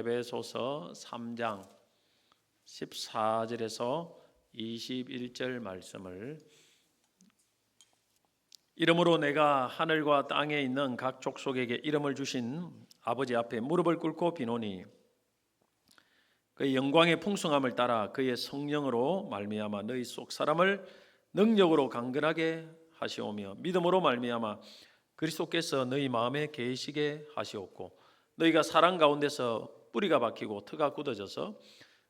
에베소서 3장 14절에서 21절 말씀을 이러므로 내가 하늘과 땅에 있는 각 족속에게 이름을 주신 아버지 앞에 무릎을 꿇고 비노니 그의 영광의 풍성함을 따라 그의 성령으로 말미암아 너희 속 사람을 능력으로 강건하게 하시오며 믿음으로 말미암아 그리스도께서 너희 마음에 계시게 하시옵고 너희가 사랑 가운데서 뿌리가 박히고 터가 굳어져서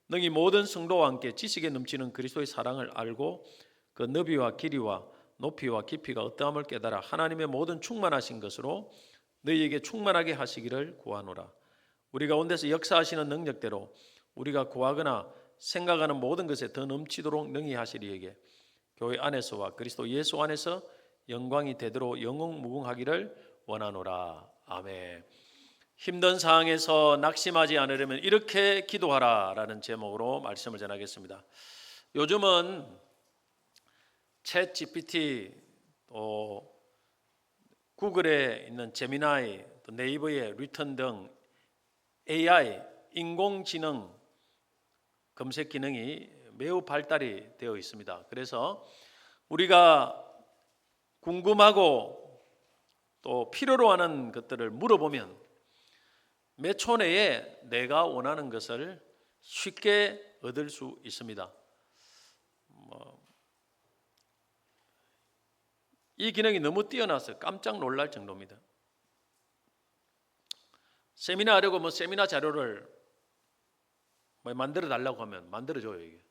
너희 모든 성도와 함께 지식에 넘치는 그리스도의 사랑을 알고 그 너비와 길이와 높이와 깊이가 어떠함을 깨달아 하나님의 모든 충만하신 것으로 너희에게 충만하게 하시기를 구하노라. 우리 가운데서 역사하시는 능력대로 우리가 구하거나 생각하는 모든 것에 더 넘치도록 능히 하시리에게 교회 안에서와 그리스도 예수 안에서 영광이 되도록 영웅무궁하기를 원하노라. 아멘. 힘든 상황에서 낙심하지 않으려면 이렇게 기도하라라는 제목으로 말씀을 전하겠습니다. 요즘은 챗 GPT, 또 구글에 있는 제미나이, 또 네이버의 리턴 등 AI, 인공지능 검색 기능이 매우 발달이 되어 있습니다. 그래서 우리가 궁금하고 또 필요로 하는 것들을 물어보면 몇 초 내에 내가 원하는 것을 쉽게 얻을 수 있습니다. 이 기능이 너무 뛰어나서 깜짝 놀랄 정도입니다. 세미나 하려고 세미나 자료를 만들어 달라고 하면 만들어줘요. 이게.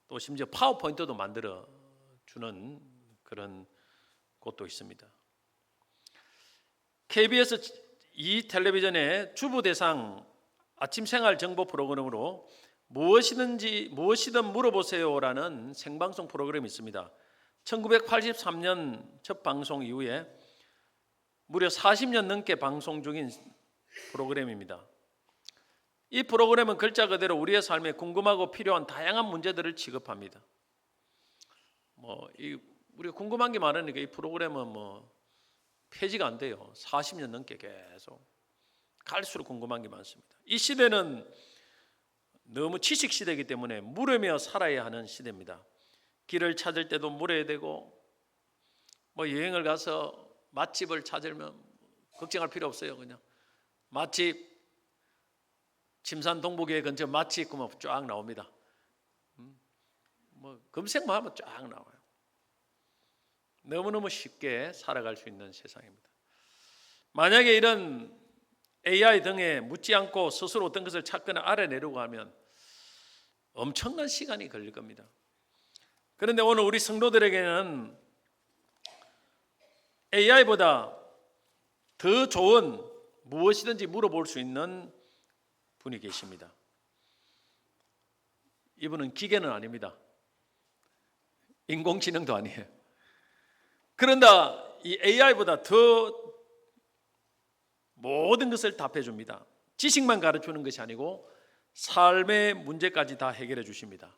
또 심지어 파워포인트도 만들어 주는 그런 곳도 있습니다. KBS 이 텔레비전의 주부대상 아침 생활 정보 프로그램으로 무엇이든 물어보세요라는 생방송 프로그램이 있습니다. 1983년 첫 방송 이후에 무려 40년 넘게 방송 중인 프로그램입니다. 이 프로그램은 글자 그대로 우리의 삶에 궁금하고 필요한 다양한 문제들을 취급합니다. 우리가 궁금한 게 많으니까 이 프로그램은 폐지가 안 돼요. 40년 넘게 계속 갈수록 궁금한 게 많습니다. 이 시대는 너무 지식 시대이기 때문에 물으며 살아야 하는 시대입니다. 길을 찾을 때도 물어야 되고 여행을 가서 맛집을 찾으면 걱정할 필요 없어요. 그냥 맛집 침산 동북에 근처 맛집 그러면 쫙 나옵니다. 검색만 하면 쫙 나와요. 너무너무 쉽게 살아갈 수 있는 세상입니다. 만약에 이런 AI 등에 묻지 않고 스스로 어떤 것을 찾거나 알아내려고 하면 엄청난 시간이 걸릴 겁니다. 그런데 오늘 우리 성도들에게는 AI보다 더 좋은 무엇이든지 물어볼 수 있는 분이 계십니다. 이분은 기계는 아닙니다. 인공지능도 아니에요. 그런다 이 AI보다 더 모든 것을 답해 줍니다. 지식만 가르치는 것이 아니고 삶의 문제까지 다 해결해 주십니다.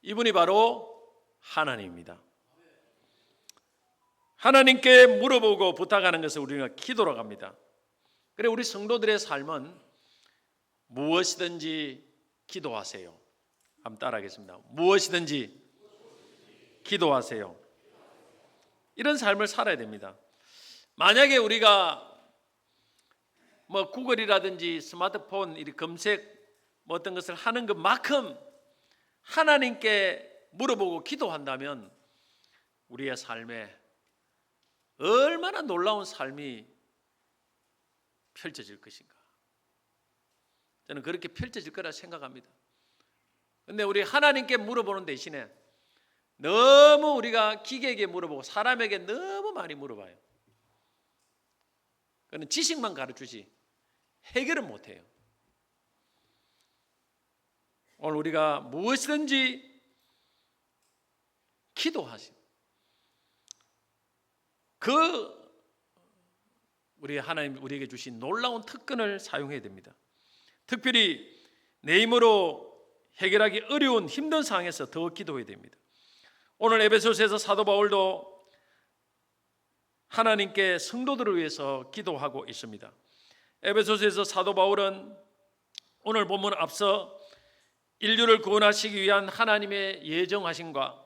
이분이 바로 하나님입니다. 하나님께 물어보고 부탁하는 것을 우리가 기도로 합니다. 그래 우리 성도들의 삶은 무엇이든지 기도하세요. 한번 따라하겠습니다. 무엇이든지 기도하세요. 이런 삶을 살아야 됩니다. 만약에 우리가 구글이라든지 스마트폰 이 검색 어떤 것을 하는 것만큼 하나님께 물어보고 기도한다면 우리의 삶에 얼마나 놀라운 삶이 펼쳐질 것인가. 저는 그렇게 펼쳐질 거라 생각합니다. 그런데 우리 하나님께 물어보는 대신에 너무 우리가 기계에게 물어보고 사람에게 너무 많이 물어봐요. 그는 지식만 가르치지 해결은 못해요. 오늘 우리가 무엇이든지 기도하시. 우리 하나님 우리에게 주신 놀라운 특권을 사용해야 됩니다. 특별히 내 힘으로 해결하기 어려운 힘든 상황에서 더 기도해야 됩니다. 오늘 에베소서에서 사도 바울도 하나님께 성도들을 위해서 기도하고 있습니다. 에베소서에서 사도 바울은 오늘 본문 앞서 인류를 구원하시기 위한 하나님의 예정하심과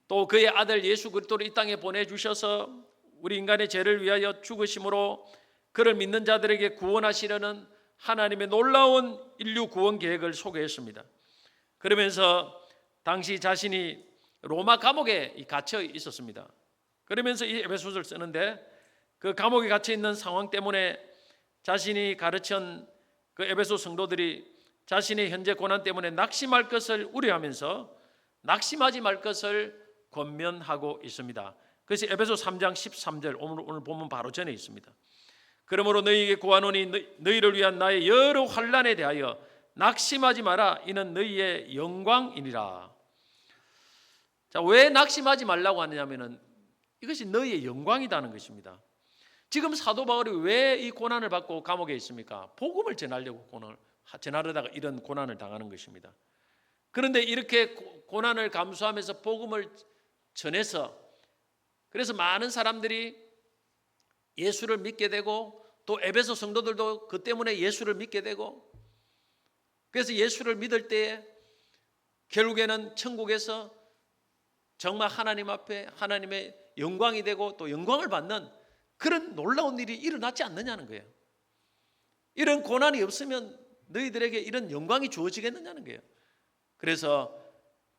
또 그의 아들 예수 그리스도를 이 땅에 보내주셔서 우리 인간의 죄를 위하여 죽으심으로 그를 믿는 자들에게 구원하시려는 하나님의 놀라운 인류 구원 계획을 소개했습니다. 그러면서 당시 자신이 로마 감옥에 갇혀 있었습니다. 그러면서 이 에베소서를 쓰는데 그 감옥에 갇혀 있는 상황 때문에 자신이 가르친 그 에베소 성도들이 자신의 현재 고난 때문에 낙심할 것을 우려하면서 낙심하지 말 것을 권면하고 있습니다. 그래서 에베소 3장 13절 오늘 보면 바로 전에 있습니다. 그러므로 너희에게 구하노니 너희를 위한 나의 여러 환난에 대하여 낙심하지 마라. 이는 너희의 영광이니라. 자, 왜 낙심하지 말라고 하느냐면은 이것이 너희의 영광이라는 것입니다. 지금 사도 바울이 왜 이 고난을 받고 감옥에 있습니까? 복음을 전하려고 전하려다가 이런 고난을 당하는 것입니다. 그런데 이렇게 고난을 감수하면서 복음을 전해서 그래서 많은 사람들이 예수를 믿게 되고 또 에베소 성도들도 그 때문에 예수를 믿게 되고 그래서 예수를 믿을 때에 결국에는 천국에서 정말 하나님 앞에 하나님의 영광이 되고 또 영광을 받는 그런 놀라운 일이 일어나지 않느냐는 거예요. 이런 고난이 없으면 너희들에게 이런 영광이 주어지겠느냐는 거예요. 그래서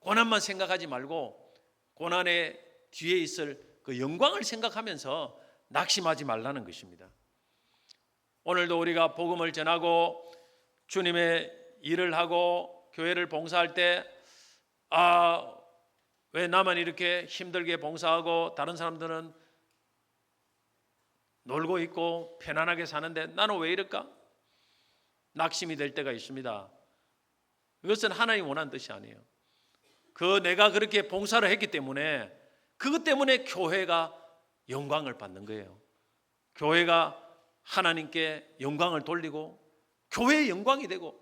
고난만 생각하지 말고 고난의 뒤에 있을 그 영광을 생각하면서 낙심하지 말라는 것입니다. 오늘도 우리가 복음을 전하고 주님의 일을 하고 교회를 봉사할 때 왜 나만 이렇게 힘들게 봉사하고 다른 사람들은 놀고 있고 편안하게 사는데 나는 왜 이럴까? 낙심이 될 때가 있습니다. 그것은 하나님이 원하는 뜻이 아니에요. 내가 그렇게 봉사를 했기 때문에 그것 때문에 교회가 영광을 받는 거예요. 교회가 하나님께 영광을 돌리고 교회의 영광이 되고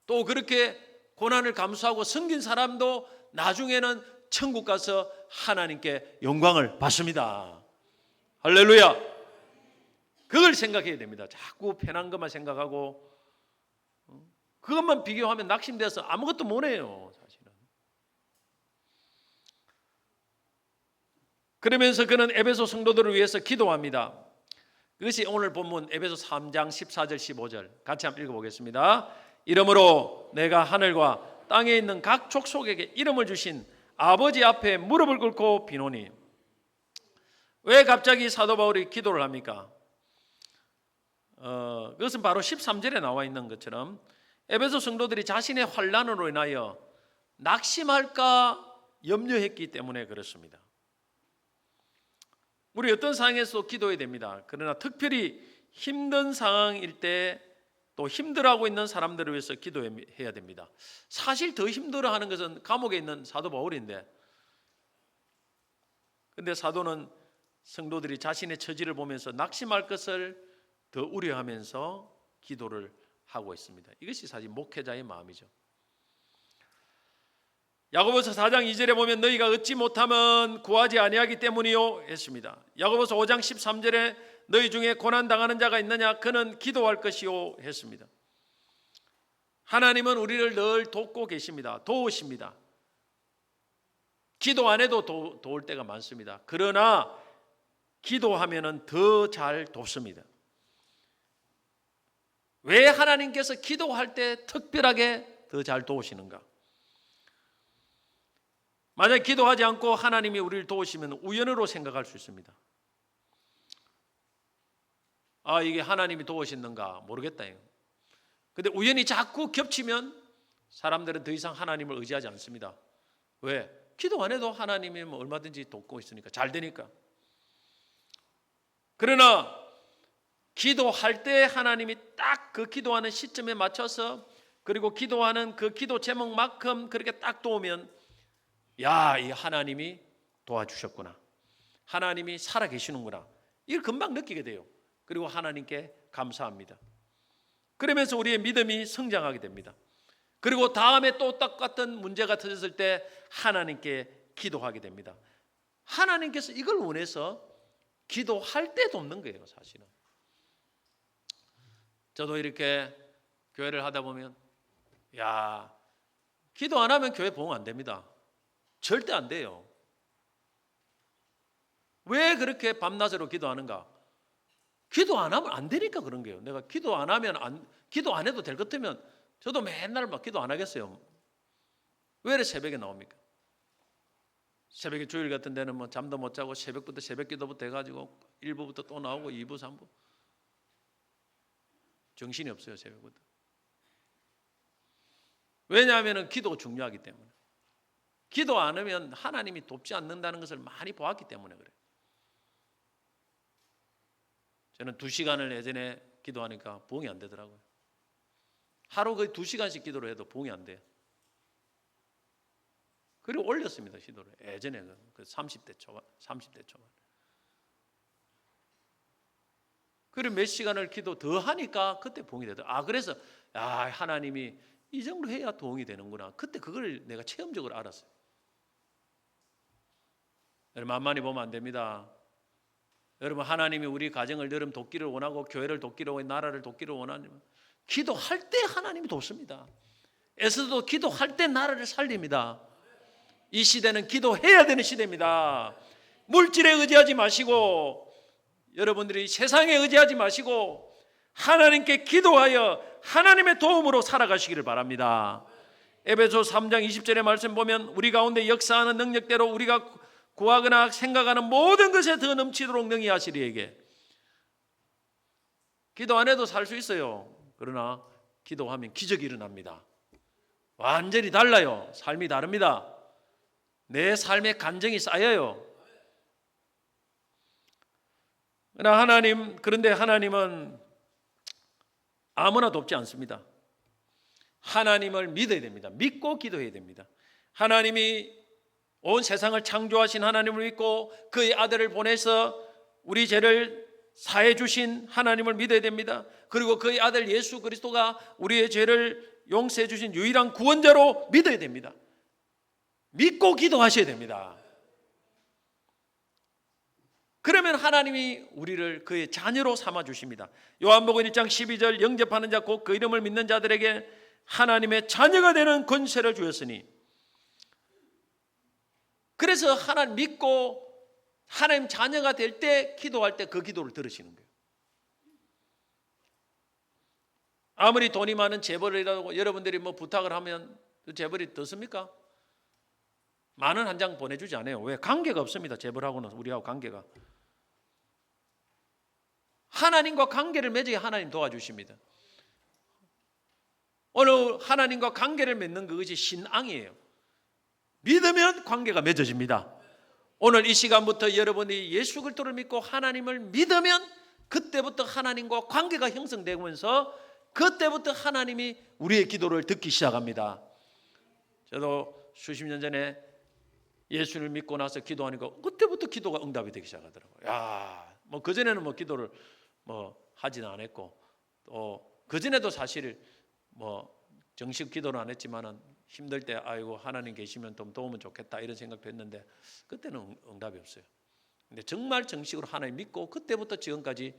또 그렇게 고난을 감수하고 섬긴 사람도 나중에는 천국 가서 하나님께 영광을 받습니다. 할렐루야. 그걸 생각해야 됩니다. 자꾸 편한 것만 생각하고 그것만 비교하면 낙심돼서 아무것도 못해요. 사실은. 그러면서 그는 에베소 성도들을 위해서 기도합니다. 그것이 오늘 본문 에베소 3장 14절 15절 같이 한번 읽어보겠습니다. 이러므로 내가 하늘과 땅에 있는 각 족속에게 이름을 주신 아버지 앞에 무릎을 꿇고 비노니. 왜 갑자기 사도 바울이 기도를 합니까? 그것은 바로 13절에 나와 있는 것처럼 에베소 성도들이 자신의 환난으로 인하여 낙심할까 염려했기 때문에 그렇습니다. 우리 어떤 상황에서 기도해야 됩니다. 그러나 특별히 힘든 상황일 때 또 힘들어하고 있는 사람들을 위해서 기도해야 됩니다. 사실 더 힘들어하는 것은 감옥에 있는 사도 바울인데 근데 사도는 성도들이 자신의 처지를 보면서 낙심할 것을 더 우려하면서 기도를 하고 있습니다. 이것이 사실 목회자의 마음이죠. 야고보서 4장 2절에 보면 너희가 얻지 못하면 구하지 아니하기 때문이요 했습니다. 야고보서 5장 13절에 너희 중에 고난 당하는 자가 있느냐 그는 기도할 것이요 했습니다. 하나님은 우리를 늘 돕고 계십니다. 도우십니다. 기도 안 해도 도울 때가 많습니다. 그러나 기도하면은 더 잘 돕습니다. 왜 하나님께서 기도할 때 특별하게 더 잘 도우시는가? 만약 기도하지 않고 하나님이 우리를 도우시면 우연으로 생각할 수 있습니다. 이게 하나님이 도우시는가 모르겠다. 근데 우연히 자꾸 겹치면 사람들은 더 이상 하나님을 의지하지 않습니다. 왜? 기도 안 해도 하나님이 얼마든지 돕고 있으니까 잘 되니까. 그러나 기도할 때 하나님이 딱 그 기도하는 시점에 맞춰서 그리고 기도하는 그 기도 제목만큼 그렇게 딱 도우면 이 하나님이 도와주셨구나. 하나님이 살아계시는구나. 이걸 금방 느끼게 돼요. 그리고 하나님께 감사합니다. 그러면서 우리의 믿음이 성장하게 됩니다. 그리고 다음에 또 똑같은 문제가 터졌을 때 하나님께 기도하게 됩니다. 하나님께서 이걸 원해서 기도할 때 돕는 거예요, 사실은. 저도 이렇게 교회를 하다 보면 야, 기도 안 하면 교회 부흥 안 됩니다. 절대 안 돼요. 왜 그렇게 밤낮으로 기도하는가? 기도 안 하면 안 되니까 그런 거예요. 내가 기도 안 하면 기도 안 해도 될 것 같으면 저도 맨날 막 기도 안 하겠어요. 왜 이렇게 새벽에 나옵니까? 새벽에 주일 같은 데는 뭐 잠도 못 자고 새벽부터 새벽 기도부터 해가지고 1부부터 또 나오고 2부, 3부. 정신이 없어요, 새벽부터. 왜냐하면 기도가 중요하기 때문에. 기도 안 하면 하나님이 돕지 않는다는 것을 많이 보았기 때문에 그래요. 저는 2시간을 예전에 기도하니까 부흥이 안 되더라고요. 하루 거의 2시간씩 기도를 해도 부흥이 안 돼요. 그리고 올렸습니다, 시도를. 예전에 그 30대 초반. 그리고 몇 시간을 기도 더 하니까 그때 부흥이 되더라고요. 그래서 하나님이 이 정도 해야 도움이 되는구나. 그때 그걸 내가 체험적으로 알았어요. 여러분 만만히 보면 안 됩니다. 여러분 하나님이 우리 가정을 여러분 돕기를 원하고 교회를 돕기를 원하고 나라를 돕기를 원하면 기도할 때 하나님이 돕습니다. 에스더도 기도할 때 나라를 살립니다. 이 시대는 기도해야 되는 시대입니다. 물질에 의지하지 마시고 여러분들이 세상에 의지하지 마시고 하나님께 기도하여 하나님의 도움으로 살아가시기를 바랍니다. 에베소 3장 20절의 말씀 보면 우리 가운데 역사하는 능력대로 우리가 구하거나 생각하는 모든 것에 더 넘치도록 능히 하시리에게. 기도 안 해도 살 수 있어요. 그러나 기도하면 기적이 일어납니다. 완전히 달라요. 삶이 다릅니다. 내 삶의 간증이 쌓여요. 그런데 하나님은 아무나 돕지 않습니다. 하나님을 믿어야 됩니다. 믿고 기도해야 됩니다. 하나님이 온 세상을 창조하신 하나님을 믿고 그의 아들을 보내서 우리 죄를 사해 주신 하나님을 믿어야 됩니다. 그리고 그의 아들 예수 그리스도가 우리의 죄를 용서해 주신 유일한 구원자로 믿어야 됩니다. 믿고 기도하셔야 됩니다. 그러면 하나님이 우리를 그의 자녀로 삼아 주십니다. 요한복음 1장 12절 영접하는 자 곧 그 이름을 믿는 자들에게 하나님의 자녀가 되는 권세를 주었으니. 그래서 하나님 믿고 하나님 자녀가 될 때 기도할 때 그 기도를 들으시는 거예요. 아무리 돈이 많은 재벌이라고 여러분들이 뭐 부탁을 하면 그 재벌이 듣습니까? 만원 한 장 보내주지 않아요. 왜? 관계가 없습니다. 재벌하고는 우리하고 관계가. 하나님과 관계를 맺어야 하나님 도와주십니다. 오늘 하나님과 관계를 맺는 그것이 신앙이에요. 믿으면 관계가 맺어집니다. 오늘 이 시간부터 여러분이 예수 그리스도를 믿고 하나님을 믿으면 그때부터 하나님과 관계가 형성되면서 그때부터 하나님이 우리의 기도를 듣기 시작합니다. 저도 수십 년 전에 예수를 믿고 나서 기도하니까 그때부터 기도가 응답이 되기 시작하더라고요. 뭐 그전에는 뭐 기도를 하지는 않았고 또 그전에도 사실 정식 기도는 안 했지만은 힘들 때 아이고 하나님 계시면 좀 도우면 좋겠다 이런 생각도 했는데 그때는 응답이 없어요. 근데 정말 정식으로 하나님 믿고 그때부터 지금까지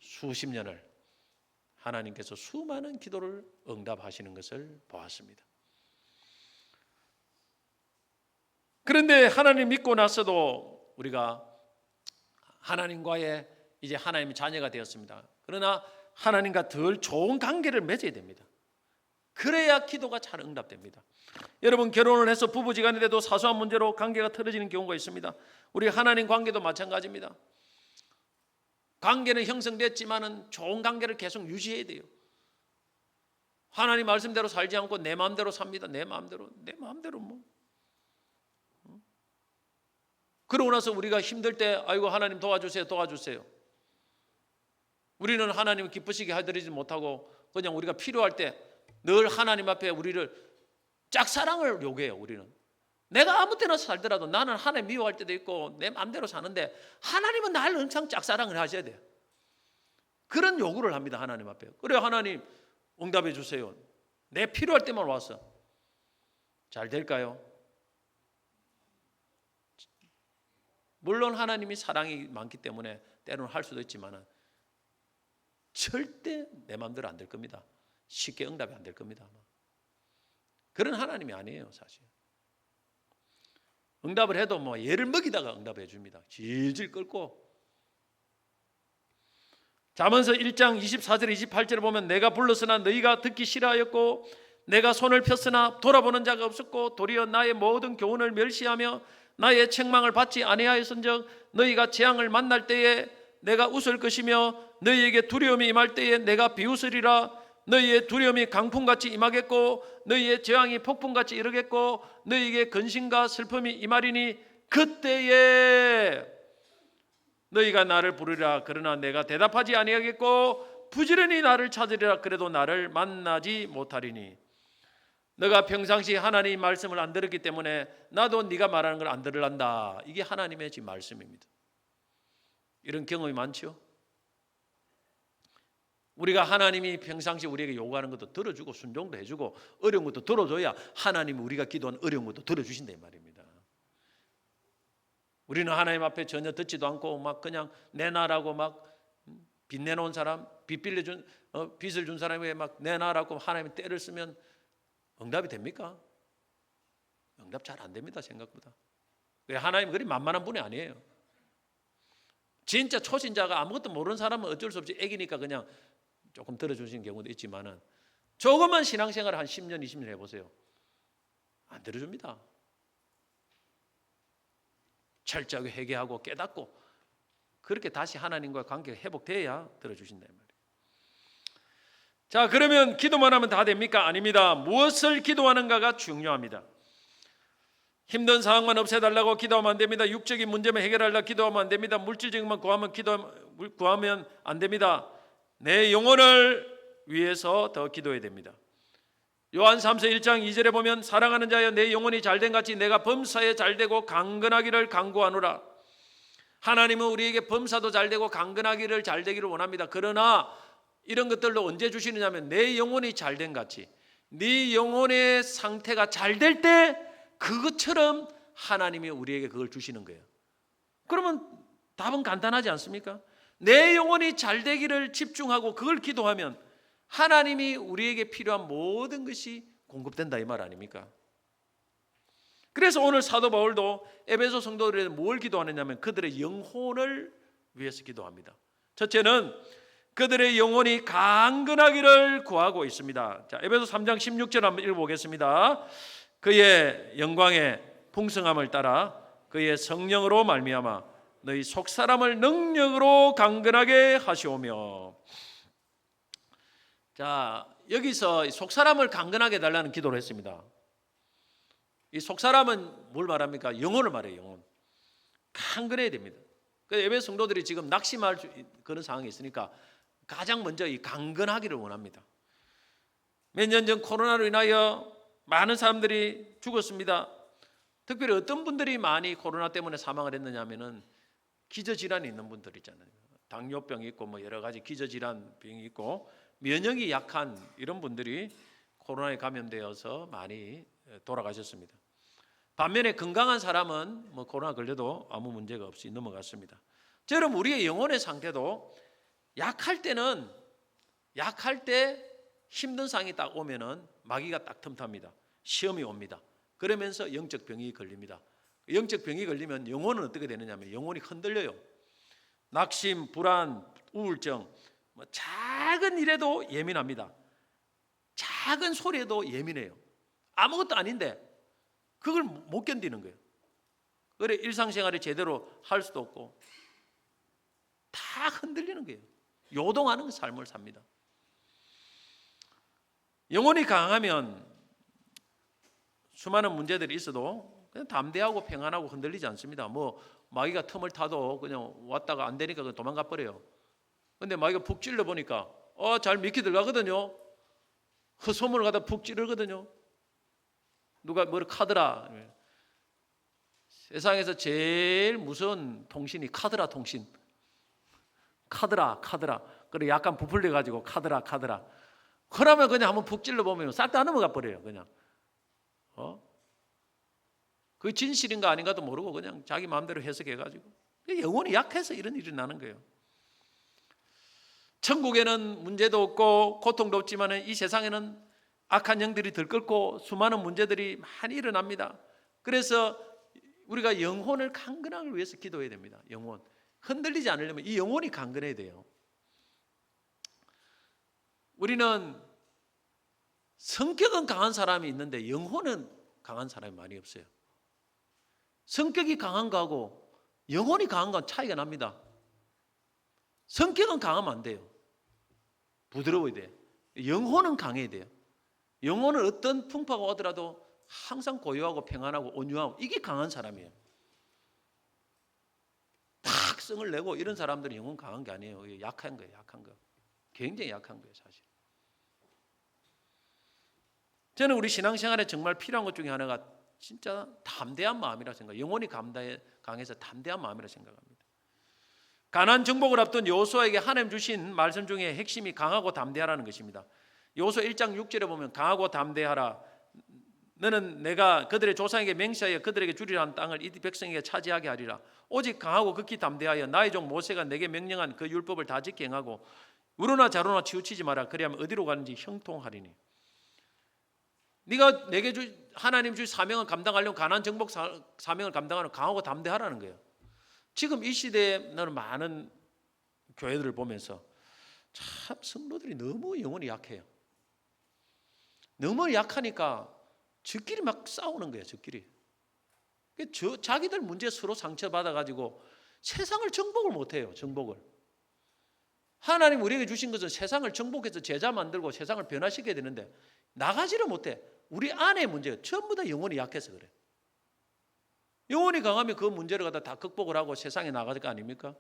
수십 년을 하나님께서 수많은 기도를 응답하시는 것을 보았습니다. 그런데 하나님 믿고 나서도 우리가 하나님과의 이제 하나님의 자녀가 되었습니다. 그러나 하나님과 덜 좋은 관계를 맺어야 됩니다. 그래야 기도가 잘 응답됩니다. 여러분 결혼을 해서 부부지간인데도 사소한 문제로 관계가 틀어지는 경우가 있습니다. 우리 하나님 관계도 마찬가지입니다. 관계는 형성됐지만은 좋은 관계를 계속 유지해야 돼요. 하나님 말씀대로 살지 않고 내 마음대로 삽니다. 내 마음대로 뭐. 그러고 나서 우리가 힘들 때 아이고 하나님 도와주세요. 우리는 하나님을 기쁘시게 해드리지 못하고 그냥 우리가 필요할 때 늘 하나님 앞에 우리를 짝사랑을 요구해요. 우리는 내가 아무 때나 살더라도 나는 하나님 미워할 때도 있고 내 마음대로 사는데 하나님은 나를 항상 짝사랑을 하셔야 돼요. 그런 요구를 합니다. 하나님 앞에. 그래 하나님 응답해 주세요. 내 필요할 때만 와서. 잘 될까요? 물론 하나님이 사랑이 많기 때문에 때로는 할 수도 있지만 절대 내 마음대로 안 될 겁니다. 쉽게 응답이 안 될 겁니다. 아마. 그런 하나님이 아니에요, 사실. 응답을 해도 뭐 얘를 먹이다가 응답해 줍니다. 질질 끌고. 잠언서 1장 24절 28절을 보면 내가 불렀으나 너희가 듣기 싫어하였고 내가 손을 폈으나 돌아보는 자가 없었고 도리어 나의 모든 교훈을 멸시하며 나의 책망을 받지 아니하였은즉 너희가 재앙을 만날 때에 내가 웃을 것이며 너희에게 두려움이 임할 때에 내가 비웃으리라. 너희의 두려움이 강풍같이 임하겠고 너희의 재앙이 폭풍같이 이르겠고 너희에게 근심과 슬픔이 임하리니 그때에 너희가 나를 부르리라. 그러나 내가 대답하지 아니하겠고 부지런히 나를 찾으리라. 그래도 나를 만나지 못하리니 너가 평상시 하나님 말씀을 안 들었기 때문에 나도 네가 말하는 걸 안 들으란다. 이게 하나님의 지금 말씀입니다. 이런 경험이 많죠. 우리가 하나님이 평상시 우리에게 요구하는 것도 들어주고 순종도 해주고 어려운 것도 들어줘야 하나님이 우리가 기도한 어려운 것도 들어주신다 이 말입니다. 우리는 하나님 앞에 전혀 듣지도 않고 막 그냥 내놔라고 막 빚 내놓은 사람, 빚을 준 사람에게 막 내놔라고 하나님이 때를 쓰면 응답이 됩니까? 응답 잘 안 됩니다, 생각보다. 하나님 그리 만만한 분이 아니에요. 진짜 초신자가 아무것도 모르는 사람은 어쩔 수 없이 애기니까 그냥 조금 들어주시는 경우도 있지만은 조금만 신앙생활을 한 10년, 20년 해보세요. 안 들어줍니다. 철저하게 회개하고 깨닫고 그렇게 다시 하나님과 관계가 회복돼야 들어주신다 이 말이에요. 자, 그러면 기도만 하면 다 됩니까? 아닙니다. 무엇을 기도하는가가 중요합니다. 힘든 상황만 없애달라고 기도하면 안 됩니다. 육적인 문제만 해결하려고 기도하면 안 됩니다. 물질적인 것만 구하면 안 됩니다. 내 영혼을 위해서 더 기도해야 됩니다. 요한 3서 1장 2절에 보면 사랑하는 자여 내 영혼이 잘된 같이 내가 범사에 잘되고 강건하기를 간구하노라. 하나님은 우리에게 범사도 잘되고 강건하기를 잘되기를 원합니다. 그러나 이런 것들도 언제 주시느냐면 내 영혼이 잘된 같이 네 영혼의 상태가 잘될 때 그것처럼 하나님이 우리에게 그걸 주시는 거예요. 그러면 답은 간단하지 않습니까? 내 영혼이 잘되기를 집중하고 그걸 기도하면 하나님이 우리에게 필요한 모든 것이 공급된다 이 말 아닙니까? 그래서 오늘 사도 바울도 에베소 성도들에게 뭘 기도하느냐면 그들의 영혼을 위해서 기도합니다. 첫째는 그들의 영혼이 강건하기를 구하고 있습니다. 자, 에베소 3장 16절 한번 읽어보겠습니다. 그의 영광의 풍성함을 따라 그의 성령으로 말미암아 너희 속사람을 능력으로 강건하게 하시오며. 자, 여기서 속사람을 강건하게 해달라는 기도를 했습니다. 이 속사람은 뭘 말합니까? 영혼을 말해요. 영혼. 강건해야 됩니다. 에베소 성도들이 지금 낙심할 그런 상황이 있으니까 가장 먼저 이 강건하기를 원합니다. 몇 년 전 코로나로 인하여 많은 사람들이 죽었습니다. 특별히 어떤 분들이 많이 코로나 때문에 사망을 했느냐 하면은 기저질환이 있는 분들 있잖아요. 당뇨병이 있고 뭐 여러 가지 기저질환 병이 있고 면역이 약한 이런 분들이 코로나에 감염되어서 많이 돌아가셨습니다. 반면에 건강한 사람은 뭐 코로나 걸려도 아무 문제가 없이 넘어갔습니다. 저는 우리의 영혼의 상태도 약할 때 힘든 상황이 딱 오면은 마귀가 딱 틈탑니다. 시험이 옵니다. 그러면서 영적 병이 걸립니다. 영적 병이 걸리면 영혼은 어떻게 되느냐면 영혼이 흔들려요. 낙심, 불안, 우울증, 뭐 작은 일에도 예민합니다. 작은 소리에도 예민해요. 아무것도 아닌데 그걸 못 견디는 거예요. 그래 일상생활을 제대로 할 수도 없고 다 흔들리는 거예요. 요동하는 삶을 삽니다. 영혼이 강하면 수많은 문제들이 있어도 그냥 담대하고 평안하고 흔들리지 않습니다. 뭐 마귀가 틈을 타도 그냥 왔다가 안 되니까 그냥 도망가 버려요. 근데 마귀가 푹 찔러 보니까 잘 미끼 들어가거든요. 헛소문을 갖다 푹 찌르거든요. 누가 뭐를 카더라. 세상에서 제일 무서운 통신이 카더라 통신. 카더라. 그래 약간 부풀려 가지고 카더라. 그러면 그냥 한번 푹 찔러 보면 싹 다 넘어가 버려요. 그냥 그 진실인가 아닌가도 모르고 그냥 자기 마음대로 해석해 가지고 영혼이 약해서 이런 일이 나는 거예요. 천국에는 문제도 없고 고통도 없지만 이 세상에는 악한 영들이 들끓고 수많은 문제들이 많이 일어납니다. 그래서 우리가 영혼을 강건하기 위해서 기도해야 됩니다. 영혼 흔들리지 않으려면 이 영혼이 강건해야 돼요. 우리는 성격은 강한 사람이 있는데 영혼은 강한 사람이 많이 없어요. 성격이 강한 거하고 영혼이 강한 건 차이가 납니다. 성격은 강하면 안 돼요. 부드러워야 돼요. 영혼은 강해야 돼요. 영혼은 어떤 풍파가 오더라도 항상 고요하고 평안하고 온유하고 이게 강한 사람이에요. 탁 성을 내고 이런 사람들은 영혼 강한 게 아니에요. 약한 거예요. 약한 거. 굉장히 약한 거예요. 사실. 저는 우리 신앙생활에 정말 필요한 것 중에 하나가 진짜 담대한 마음이라 생각해요. 영혼이 강해서 담대한 마음이라 생각합니다. 가나안 정복을 앞둔 여호수아에게 하나님 주신 말씀 중에 핵심이 강하고 담대하라는 것입니다. 여호수아 1장 6절에 보면 강하고 담대하라. 너는 내가 그들의 조상에게 맹세하여 그들에게 주리라 한 땅을 이 백성에게 차지하게 하리라. 오직 강하고 극히 담대하여 나의 종 모세가 내게 명령한 그 율법을 다 지켜 행하고 우로나 자로나 치우치지 마라. 그리하면 어디로 가는지 형통하리니. 네가 내게 하나님 주신 사명을 감당하려면 가나안 정복 사명을 감당하는 강하고 담대하라는 거예요. 지금 이 시대에 나는 많은 교회들을 보면서 참 성도들이 너무 영혼이 약해요. 너무 약하니까 저끼리 막 싸우는 거예요. 저끼리. 자기들 문제 서로 상처받아가지고 세상을 정복을 못해요. 정복을. 하나님 우리에게 주신 것은 세상을 정복해서 제자 만들고 세상을 변화시켜야 되는데 나가지를 못해. 우리 안의 문제가 전부 다 영혼이 약해서 그래. 영혼이 강하면 그 문제를 갖다 다 극복을 하고 세상에 나갈 거 아닙니까?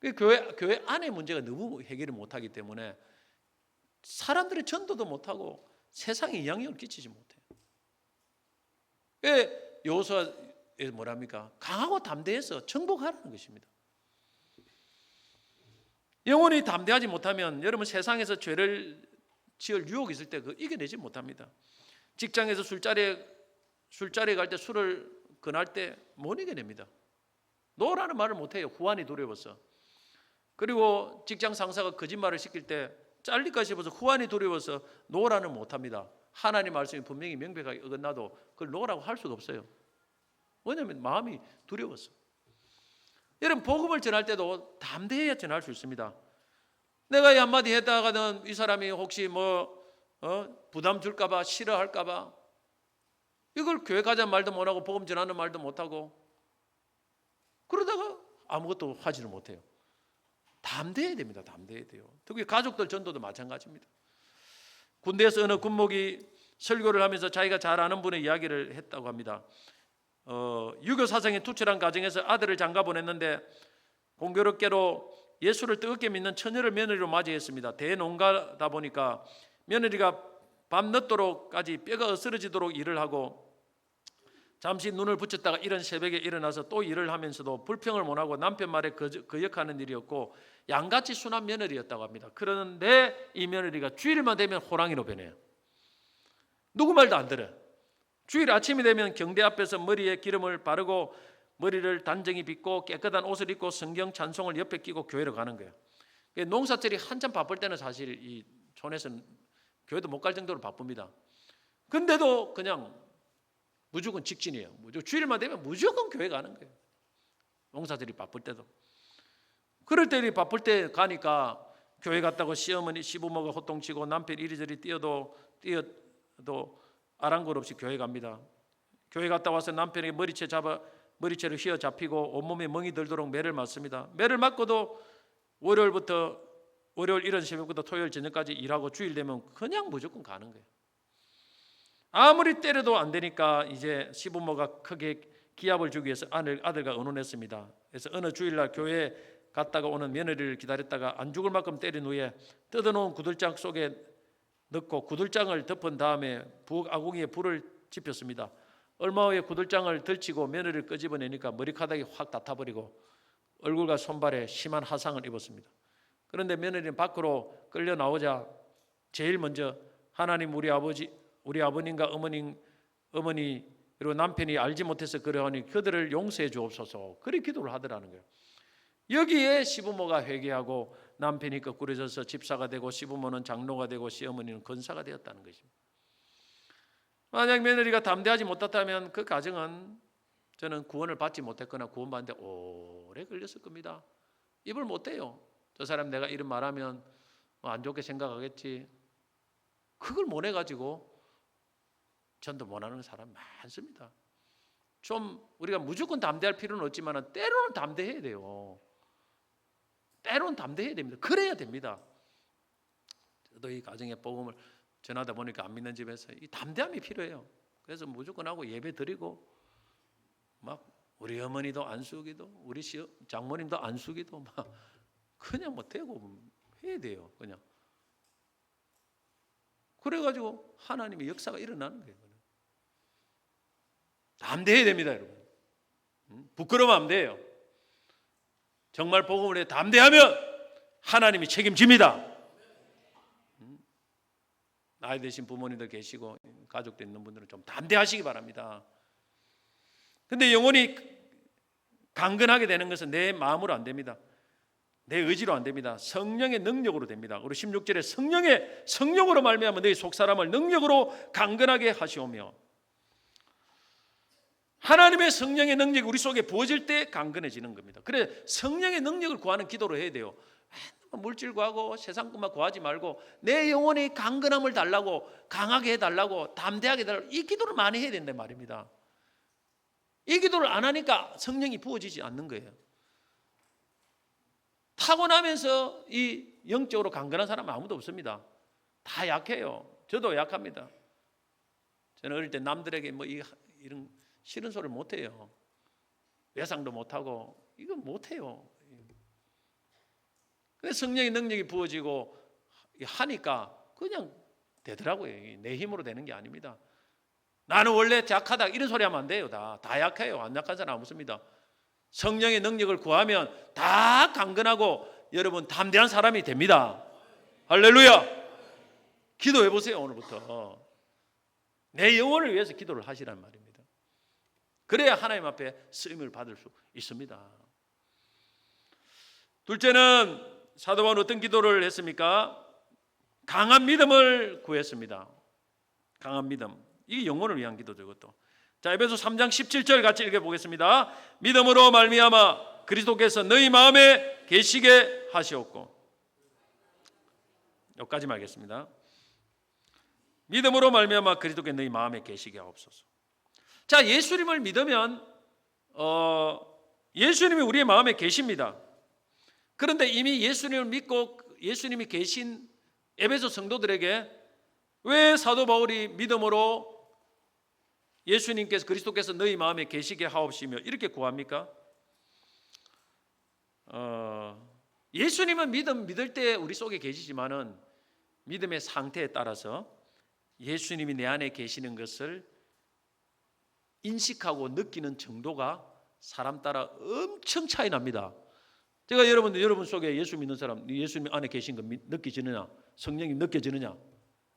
교회 안의 문제가 너무 해결을 못하기 때문에 사람들의 전도도 못하고 세상에 영향을 끼치지 못해요. 여호수아에 뭐랍니까? 강하고 담대해서 정복하라는 것입니다. 영혼이 담대하지 못하면 여러분 세상에서 죄를 지을 유혹이 있을 때 그거 이겨내지 못합니다. 직장에서 술자리에 갈 때 술을 권할 때 못 이겨냅니다. 노라는 말을 못해요. 후환이 두려워서. 그리고 직장 상사가 거짓말을 시킬 때 잘릴까 싶어서 후환이 두려워서 노라는 못합니다. 하나님 말씀이 분명히 명백하게 어긋나도 그걸 노라고 할 수가 없어요. 왜냐하면 마음이 두려워서. 여러분 복음을 전할 때도 담대해야 전할 수 있습니다. 내가 이 한마디 했다가는 이 사람이 혹시 부담 줄까 봐 싫어할까 봐 이걸 교회 가자 말도 못하고 복음 전하는 말도 못하고 그러다가 아무것도 하지를 못해요. 담대해야 됩니다. 담대해야 돼요. 특히 가족들 전도도 마찬가지입니다. 군대에서 어느 군목이 설교를 하면서 자기가 잘 아는 분의 이야기를 했다고 합니다. 유교 사상에 투철한 가정에서 아들을 장가 보냈는데 공교롭게도 예수를 뜨겁게 믿는 처녀를 며느리로 맞이했습니다. 대농가다 보니까 며느리가 밤늦도록까지 뼈가 으스러지도록 일을 하고 잠시 눈을 붙였다가 이른 새벽에 일어나서 또 일을 하면서도 불평을 못하고 남편 말에 거역하는 일이었고 양같이 순한 며느리였다고 합니다. 그런데 이 며느리가 주일만 되면 호랑이로 변해요. 누구 말도 안 들어요. 주일 아침이 되면 경대 앞에서 머리에 기름을 바르고 머리를 단정히 빗고 깨끗한 옷을 입고 성경 찬송을 옆에 끼고 교회로 가는 거예요. 농사철이 한참 바쁠 때는 사실 이 촌에서는 교회도 못 갈 정도로 바쁩니다. 근데도 그냥 무조건 직진이에요. 주일만 되면 무조건 교회 가는 거예요. 농사들이 바쁠 때도. 그럴 때 바쁠 때 가니까 교회 갔다고 시어머니 시부모가 호통치고 남편 이리저리 뛰어도 아랑곳 없이 교회 갑니다. 교회 갔다 와서 남편에게 머리채를 휘어 잡히고 온몸에 멍이 들도록 매를 맞습니다. 매를 맞고도 월요일 이른 새벽부터 토요일 저녁까지 일하고 주일 되면 그냥 무조건 가는 거예요. 아무리 때려도 안 되니까 이제 시부모가 크게 기합을 주기 위해서 아들과 의논했습니다. 그래서 어느 주일날 교회에 갔다가 오는 며느리를 기다렸다가 안 죽을 만큼 때린 후에 뜯어놓은 구들장 속에 넣고 구들장을 덮은 다음에 아궁이에 불을 지폈습니다. 얼마 후에 구들장을 들치고 며느리를 끄집어내니까 머리카락이 확 다 타버리고 얼굴과 손발에 심한 하상을 입었습니다. 그런데 며느리는 밖으로 끌려 나오자 제일 먼저 하나님 우리 아버님과 어머니 그리고 남편이 알지 못해서 그러하니 그들을 용서해 주옵소서 그렇게 기도를 하더라는 거예요. 여기에 시부모가 회개하고 남편이 거꾸로져서 집사가 되고 시부모는 장로가 되고 시어머니는 권사가 되었다는 것입니다. 만약 며느리가 담대하지 못했다면 그 가정은 저는 구원을 받지 못했거나 구원받는데 오래 걸렸을 겁니다. 입을 못해요. 저 사람 내가 이런 말하면 안 좋게 생각하겠지. 그걸 못 해가지고 전도 못하는 사람 많습니다. 좀 우리가 무조건 담대할 필요는 없지만 때로는 담대해야 돼요. 때로는 담대해야 됩니다. 그래야 됩니다. 저도 이 가정의 복음을 전하다 보니까 안 믿는 집에서 이 담대함이 필요해요. 그래서 무조건 하고 예배 드리고 막 우리 어머니도 안 숙이도 우리 장모님도 안 숙이도 막 그냥 뭐 대고 해야 돼요. 그냥 그래가지고 하나님의 역사가 일어나는 거예요. 담대해야 됩니다, 여러분. 부끄러우면 안 돼요. 정말 복음을 해 담대하면 하나님이 책임집니다. 나이 드신 부모님들 계시고 가족들 있는 분들은 좀 담대하시기 바랍니다. 근데 영혼이 강건하게 되는 것은 내 마음으로 안 됩니다. 내 의지로 안 됩니다. 성령의 능력으로 됩니다. 우리 16절에 성령으로 말미암아 너희 속사람을 능력으로 강건하게 하시오며, 하나님의 성령의 능력이 우리 속에 부어질 때 강건해지는 겁니다. 그래 성령의 능력을 구하는 기도를 해야 돼요. 물질 구하고 세상 것만 구하지 말고 내 영혼의 강건함을 달라고, 강하게 해달라고, 담대하게 해달라고, 이 기도를 많이 해야 된단 말입니다. 이 기도를 안 하니까 성령이 부어지지 않는 거예요. 타고나면서 이 영적으로 강건한 사람은 아무도 없습니다. 다 약해요. 저도 약합니다. 저는 어릴 때 남들에게 뭐 이런 싫은 소리를 못해요. 외상도 못하고 이건 못해요. 근데 성령의 능력이 부어지고 하니까 그냥 되더라고요. 내 힘으로 되는 게 아닙니다. 나는 원래 약하다 이런 소리 하면 안 돼요. 다 약해요. 안 약한 사람 없습니다. 성령의 능력을 구하면 다 강건하고 여러분 담대한 사람이 됩니다. 할렐루야. 기도해 보세요. 오늘부터 내 영혼을 위해서 기도를 하시란 말입니다. 그래야 하나님 앞에 쓰임을 받을 수 있습니다. 둘째는 사도 바울은 어떤 기도를 했습니까? 강한 믿음을 구했습니다. 강한 믿음. 이게 영혼을 위한 기도죠. 이것도. 자, 에베소 3장 17절 같이 읽어보겠습니다. 믿음으로 말미암아 그리스도께서 너희 마음에 계시게 하시옵고. 여기까지만 하겠습니다. 믿음으로 말미암아 그리스도께서 너희 마음에 계시게 하옵소서. 자, 예수님을 믿으면 예수님이 우리의 마음에 계십니다. 그런데 이미 예수님을 믿고 예수님이 계신 에베소 성도들에게 왜 사도 바울이 믿음으로 예수님께서 그리스도께서 너희 마음에 계시게 하옵시며 이렇게 구합니까? 예수님은 믿을 때 우리 속에 계시지만은 믿음의 상태에 따라서 예수님이 내 안에 계시는 것을 인식하고 느끼는 정도가 사람 따라 엄청 차이 납니다. 제가 여러분 속에 예수 믿는 사람, 예수님 안에 계신 거 느껴지느냐? 성령이 느껴지느냐?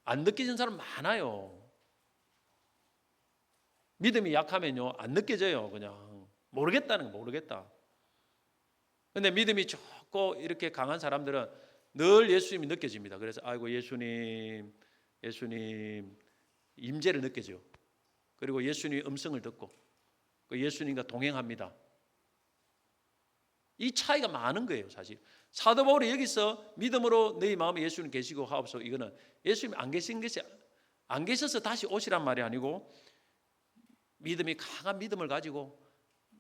안 느껴지는 사람 많아요. 믿음이 약하면요 안 느껴져요. 그냥 모르겠다는 거 모르겠다. 근데 믿음이 좋고 이렇게 강한 사람들은 늘 예수님이 느껴집니다. 그래서 아이고 예수님 임재를 느껴져요. 그리고 예수님의 음성을 듣고 예수님과 동행합니다. 이 차이가 많은 거예요. 사실 사도 바울이 여기서 믿음으로 너희 마음에 예수님 계시고 하옵소서, 이거는 예수님이 안 계셔서 다시 오시란 말이 아니고 믿음이 강한 믿음을 가지고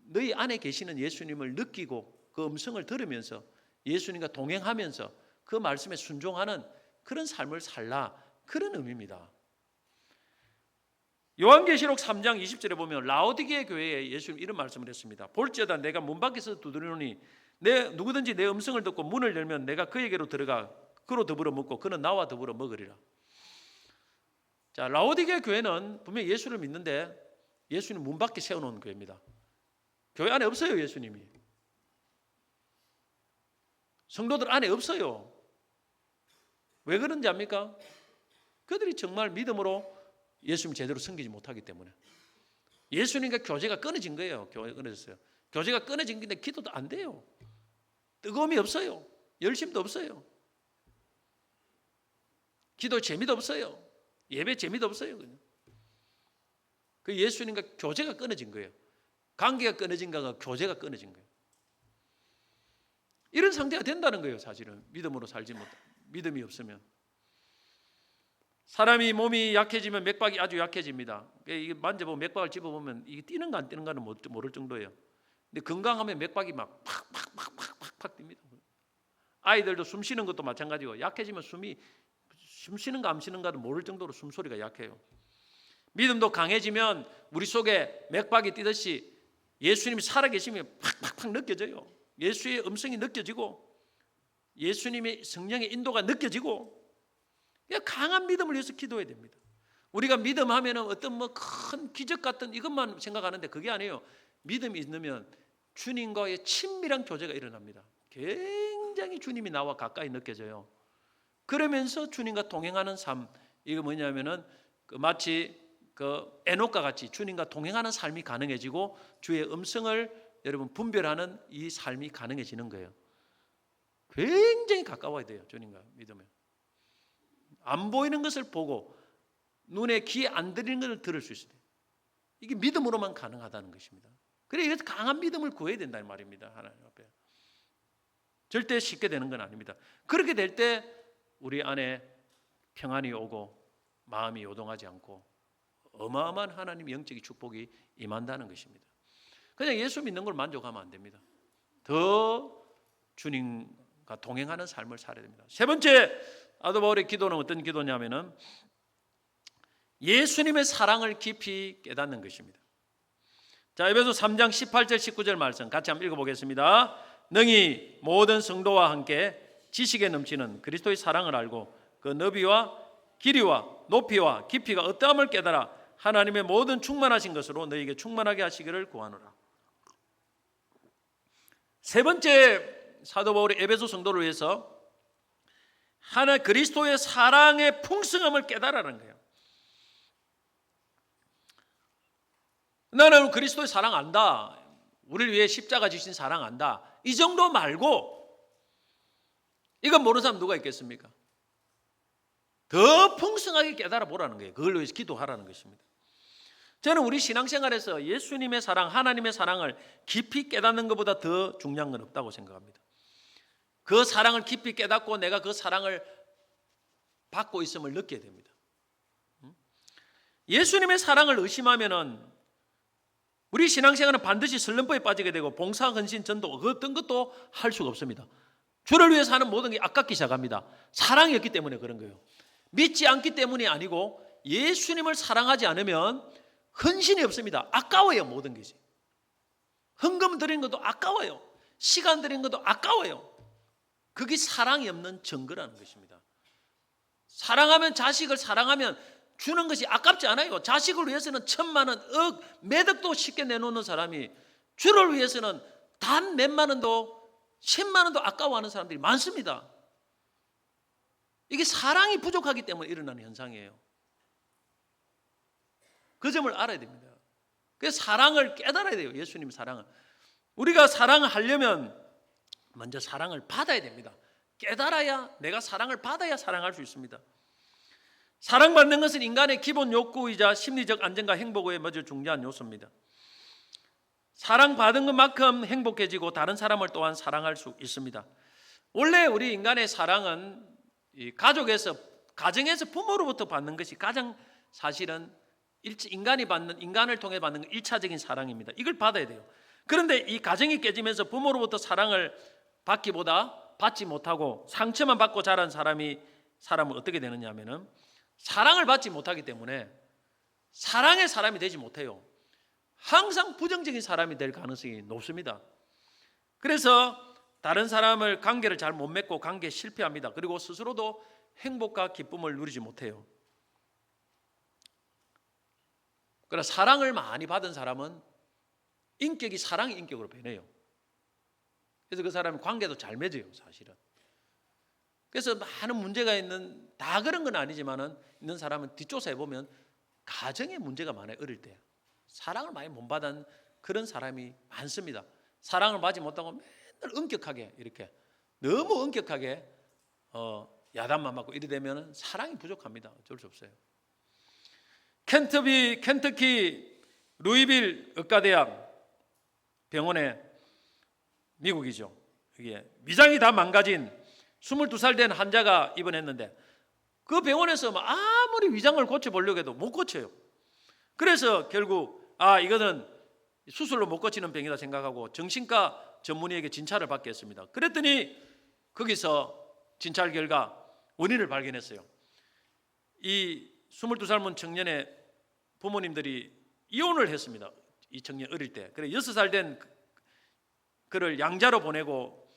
너희 안에 계시는 예수님을 느끼고 그 음성을 들으면서 예수님과 동행하면서 그 말씀에 순종하는 그런 삶을 살라, 그런 의미입니다. 요한계시록 3장 20절에 보면 라오디게 교회에 예수님 이런 말씀을 했습니다. 볼지어다 내가 문 밖에서 두드리노니 누구든지 내 음성을 듣고 문을 열면 내가 그에게로 들어가 그로 더불어 먹고 그는 나와 더불어 먹으리라. 자, 라오디게 교회는 분명히 예수를 믿는데 예수님 문 밖에 세워놓은 교회입니다. 교회 안에 없어요. 예수님이 성도들 안에 없어요. 왜 그런지 압니까? 그들이 정말 믿음으로 예수님 제대로 섬기지 못하기 때문에 예수님과 교제가 끊어진 거예요. 교제가 끊어진 건데 기도도 안 돼요. 뜨거움이 없어요. 열심도 없어요. 기도 재미도 없어요. 예배 재미도 없어요. 그냥. 그 예수님과 교제가 끊어진 거예요. 관계가 끊어진 거가 교제가 끊어진 거예요. 이런 상태가 된다는 거예요. 사실은 믿음으로 살지 못, 믿음이 없으면. 사람이 몸이 약해지면 맥박이 아주 약해집니다. 이게 만져보면 맥박을 집어보면 이게 뛰는 거 안 뛰는 거는 모를 정도예요. 근데 건강하면 맥박이 막 팍팍팍팍팍 뜁니다. 아이들도 숨 쉬는 것도 마찬가지고 약해지면 숨 쉬는 거 안 쉬는가도 모를 정도로 숨소리가 약해요. 믿음도 강해지면 우리 속에 맥박이 뛰듯이 예수님이 살아계시면 팍팍팍 느껴져요. 예수의 음성이 느껴지고 예수님의 성령의 인도가 느껴지고, 강한 믿음을 위해서 기도해야 됩니다. 우리가 믿음하면 어떤 큰 기적 같은 이것만 생각하는데 그게 아니에요. 믿음이 있으면 주님과의 친밀한 교제가 일어납니다. 굉장히 주님이 나와 가까이 느껴져요. 그러면서 주님과 동행하는 삶, 이거 뭐냐면은 마치 그 에녹과 같이 주님과 동행하는 삶이 가능해지고 주의 음성을 여러분 분별하는 이 삶이 가능해지는 거예요. 굉장히 가까워야 돼요. 주님과 믿으면. 안 보이는 것을 보고 눈에 귀에 안 들리는 것을 들을 수 있어요. 이게 믿음으로만 가능하다는 것입니다. 그래서 강한 믿음을 구해야 된다는 말입니다. 하나님 앞에. 절대 쉽게 되는 건 아닙니다. 그렇게 될 때 우리 안에 평안이 오고 마음이 요동하지 않고 어마어마한 하나님의 영적인 축복이 임한다는 것입니다. 그냥 예수 믿는 걸 만족하면 안 됩니다. 더 주님과 동행하는 삶을 살아야 됩니다. 세 번째 사도 바울의 기도는 어떤 기도냐면은 예수님의 사랑을 깊이 깨닫는 것입니다. 자, 에베소 3장 18절 19절 말씀 같이 한번 읽어보겠습니다. 능히 모든 성도와 함께 지식에 넘치는 그리스도의 사랑을 알고 그 너비와 길이와 높이와 깊이가 어떠함을 깨달아 하나님의 모든 충만하신 것으로 너희에게 충만하게 하시기를 구하노라. 세 번째 사도 바울의 에베소 성도를 위해서 하나 그리스도의 사랑의 풍성함을 깨달으라는 거예요. 나는 그리스도의 사랑 안다. 우리를 위해 십자가 지신 사랑 안다. 이 정도 말고 이건 모르는 사람 누가 있겠습니까? 더 풍성하게 깨달아 보라는 거예요. 그걸 위해서 기도하라는 것입니다. 저는 우리 신앙생활에서 예수님의 사랑, 하나님의 사랑을 깊이 깨닫는 것보다 더 중요한 건 없다고 생각합니다. 그 사랑을 깊이 깨닫고 내가 그 사랑을 받고 있음을 느껴야 됩니다. 예수님의 사랑을 의심하면은 우리 신앙생활은 반드시 설렁포에 빠지게 되고 봉사, 헌신, 전도 어떤 것도 할 수가 없습니다. 주를 위해서 하는 모든 게 아깝기 시작합니다. 사랑이 없기 때문에 그런 거예요. 믿지 않기 때문이 아니고 예수님을 사랑하지 않으면 헌신이 없습니다. 아까워요. 모든 것이. 헌금 드리는 것도 아까워요. 시간 드리는 것도 아까워요. 그게 사랑이 없는 증거라는 것입니다. 사랑하면 자식을 사랑하면 주는 것이 아깝지 않아요. 자식을 위해서는 1,000만 원, 억, 매덕도 쉽게 내놓는 사람이 주를 위해서는 단 몇만 원도 10만 원도 아까워하는 사람들이 많습니다. 이게 사랑이 부족하기 때문에 일어나는 현상이에요. 그 점을 알아야 됩니다. 그래서 사랑을 깨달아야 돼요. 예수님 사랑을. 우리가 사랑을 하려면 먼저 사랑을 받아야 됩니다. 깨달아야, 내가 사랑을 받아야 사랑할 수 있습니다. 사랑받는 것은 인간의 기본 욕구이자 심리적 안정과 행복의 아주 중요한 요소입니다. 사랑받은 것만큼 행복해지고 다른 사람을 또한 사랑할 수 있습니다. 원래 우리 인간의 사랑은 이 가족에서, 가정에서 부모로부터 받는 것이 가장 사실은 인간을 통해 받는 1차적인 사랑입니다. 이걸 받아야 돼요. 그런데 이 가정이 깨지면서 부모로부터 사랑을 받기보다 받지 못하고 상처만 받고 자란 사람은 어떻게 되느냐 하면은 사랑을 받지 못하기 때문에 사랑의 사람이 되지 못해요. 항상 부정적인 사람이 될 가능성이 높습니다. 그래서 다른 사람을 관계를 잘 못 맺고 관계에 실패합니다. 그리고 스스로도 행복과 기쁨을 누리지 못해요. 그러나 사랑을 많이 받은 사람은 인격이 사랑의 인격으로 변해요. 그래서 그 사람이 관계도 잘 맺어요, 사실은. 그래서 많은 문제가 다 그런 건 아니지만은 있는 사람은 뒷조사해 보면 가정에 문제가 많아요. 어릴 때 사랑을 많이 못 받은 그런 사람이 많습니다. 사랑을 받지 못하고 엄격하게 이렇게 너무 엄격하게 야단만 맞고 이래 되면 사랑이 부족합니다. 어쩔 수 없어요. 켄터키 루이빌 의과대학 병원에 미국이죠. 이게 위장이 다 망가진 22살 된 환자가 입원했는데 그 병원에서 아무리 위장을 고쳐보려고 해도 못 고쳐요. 그래서 결국 이거는 수술로 못 고치는 병이다 생각하고 정신과 전문의에게 진찰을 받게 했습니다. 그랬더니 거기서 진찰 결과 원인을 발견했어요. 이 22살 청년의 부모님들이 이혼을 했습니다. 이 청년 어릴 때. 그래 6살 된 그를 양자로 보내고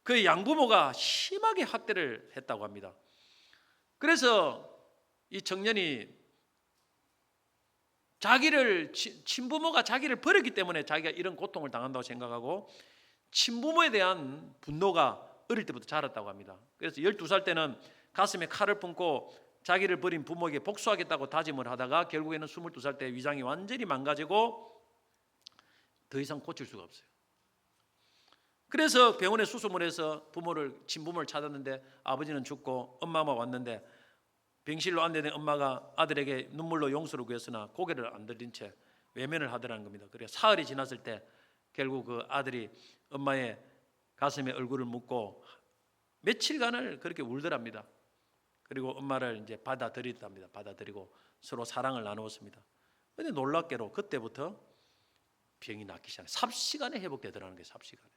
그 양부모가 심하게 학대를 했다고 합니다. 그래서 이 청년이 친부모가 자기를 버렸기 때문에 자기가 이런 고통을 당한다고 생각하고 친부모에 대한 분노가 어릴 때부터 자랐다고 합니다. 그래서 12살 때는 가슴에 칼을 품고 자기를 버린 부모에게 복수하겠다고 다짐을 하다가 결국에는 22살 때 위장이 완전히 망가지고 더 이상 고칠 수가 없어요. 그래서 병원에 수소문을 해서 친부모를 찾았는데 아버지는 죽고 엄마만 왔는데 병실로 안내된 엄마가 아들에게 눈물로 용서를 구했으나 고개를 안 들린 채 외면을 하더라는 겁니다. 그래서 사흘이 지났을 때 결국 그 아들이 엄마의 가슴에 얼굴을 묻고 며칠간을 그렇게 울더랍니다. 그리고 엄마를 이제 받아들였답니다. 받아들이고 서로 사랑을 나누었습니다. 그런데 놀랍게도 그때부터 병이 낫기 시작해. 삽시간에 회복되더라는 거예요. 삽시간에.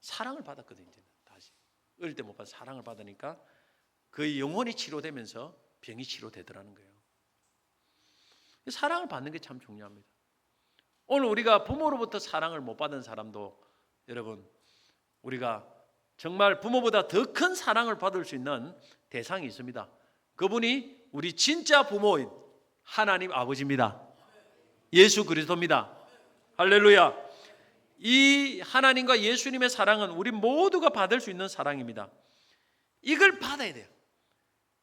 사랑을 받았거든요. 이제 다시 어릴 때 못 받은 사랑을 받으니까 그 영혼이 치료되면서 병이 치료되더라는 거예요. 사랑을 받는 게 참 중요합니다. 오늘 우리가 부모로부터 사랑을 못 받은 사람도 여러분 우리가 정말 부모보다 더 큰 사랑을 받을 수 있는 대상이 있습니다. 그분이 우리 진짜 부모인 하나님 아버지입니다. 예수 그리스도입니다. 할렐루야. 이 하나님과 예수님의 사랑은 우리 모두가 받을 수 있는 사랑입니다. 이걸 받아야 돼요.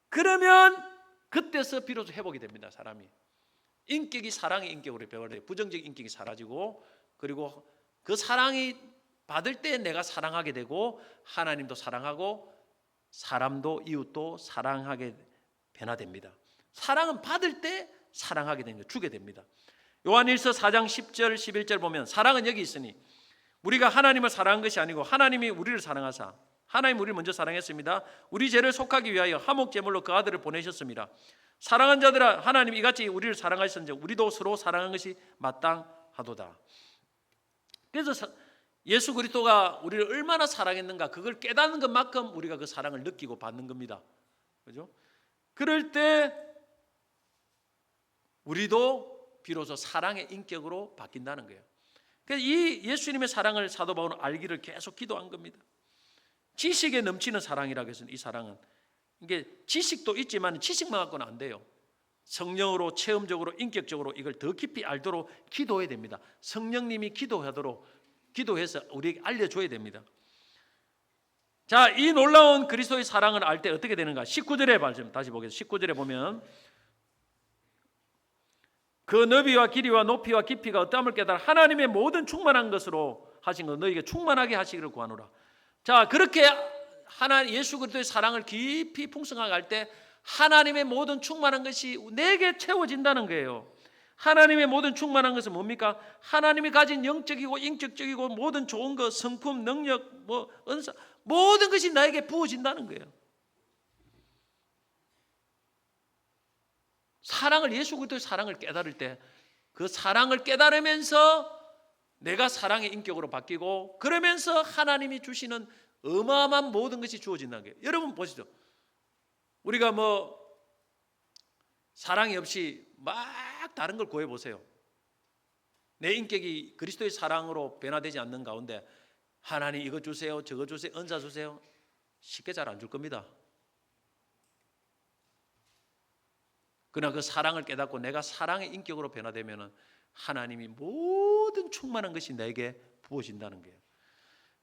그러면 그때서 비로소 회복이 됩니다. 사람이 인격이 사랑의 인격으로 변화돼요. 부정적 인격이 사라지고 그리고 그 사랑이 받을 때 내가 사랑하게 되고 하나님도 사랑하고 사람도 이웃도 사랑하게 변화됩니다. 사랑은 받을 때 사랑하게 되는 거예요. 주게 됩니다. 요한일서 4장 10절 11절 보면 사랑은 여기 있으니 우리가 하나님을 사랑한 것이 아니고 하나님이 우리를 사랑하사 하나님 우리를 먼저 사랑했습니다. 우리 죄를 속하기 위하여 화목 제물로 그 아들을 보내셨습니다. 사랑한 자들아 하나님 이같이 우리를 사랑하셨는지 우리도 서로 사랑한 것이 마땅하도다. 그래서 예수 그리스도가 우리를 얼마나 사랑했는가 그걸 깨닫는 것만큼 우리가 그 사랑을 느끼고 받는 겁니다. 그죠? 그럴 때 우리도 비로소 사랑의 인격으로 바뀐다는 거예요. 그래서 이 예수님의 사랑을 사도 바울은 알기를 계속 기도한 겁니다. 지식에 넘치는 사랑이라고 해서 이 사랑은 이게 지식도 있지만 지식만 갖고는 안 돼요. 성령으로 체험적으로 인격적으로 이걸 더 깊이 알도록 기도해야 됩니다. 성령님이 기도해서 우리에게 알려줘야 됩니다. 자, 이 놀라운 그리스도의 사랑을 알 때 어떻게 되는가? 19절에 말씀 다시 보겠습니다. 19절에 보면 그 너비와 길이와 높이와 깊이가 어떠함을 깨달아 하나님의 모든 충만한 것으로 하신 것 너희에게 충만하게 하시기를 구하노라. 자, 그렇게 예수 그리스도의 사랑을 깊이 풍성하게 할 때 하나님의 모든 충만한 것이 내게 채워진다는 거예요. 하나님의 모든 충만한 것은 뭡니까? 하나님이 가진 영적이고 인격적이고 모든 좋은 것, 성품, 능력, 은사 모든 것이 나에게 부어진다는 거예요. 사랑을 예수 그리스도의 사랑을 깨달을 때 그 사랑을 깨달으면서 내가 사랑의 인격으로 바뀌고 그러면서 하나님이 주시는 어마어마한 모든 것이 주어진다는 거예요. 여러분 보시죠. 우리가 사랑이 없이 막 다른 걸 구해보세요. 내 인격이 그리스도의 사랑으로 변화되지 않는 가운데 하나님 이거 주세요, 저거 주세요, 은사 주세요. 쉽게 잘 안 줄 겁니다. 그러나 그 사랑을 깨닫고 내가 사랑의 인격으로 변화되면 하나님이 모든 충만한 것이 내게 부어진다는 거예요.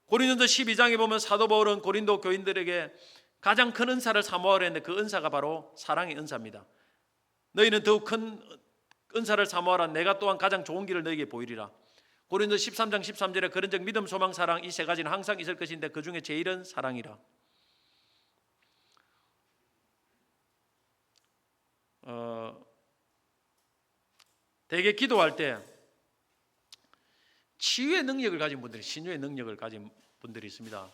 고린도서 12장에 보면 사도 바울은 고린도 교인들에게 가장 큰 은사를 사모하려 했는데 그 은사가 바로 사랑의 은사입니다. 너희는 더욱 큰 은사를 사모하라. 내가 또한 가장 좋은 길을 너희에게 보이리라. 고린도 13장 13절에 그런 적 믿음, 소망, 사랑 이 세 가지는 항상 있을 것인데 그 중에 제일은 사랑이라. 대개 기도할 때 치유의 능력을 가진 분들이, 신유의 능력을 가진 분들이 있습니다.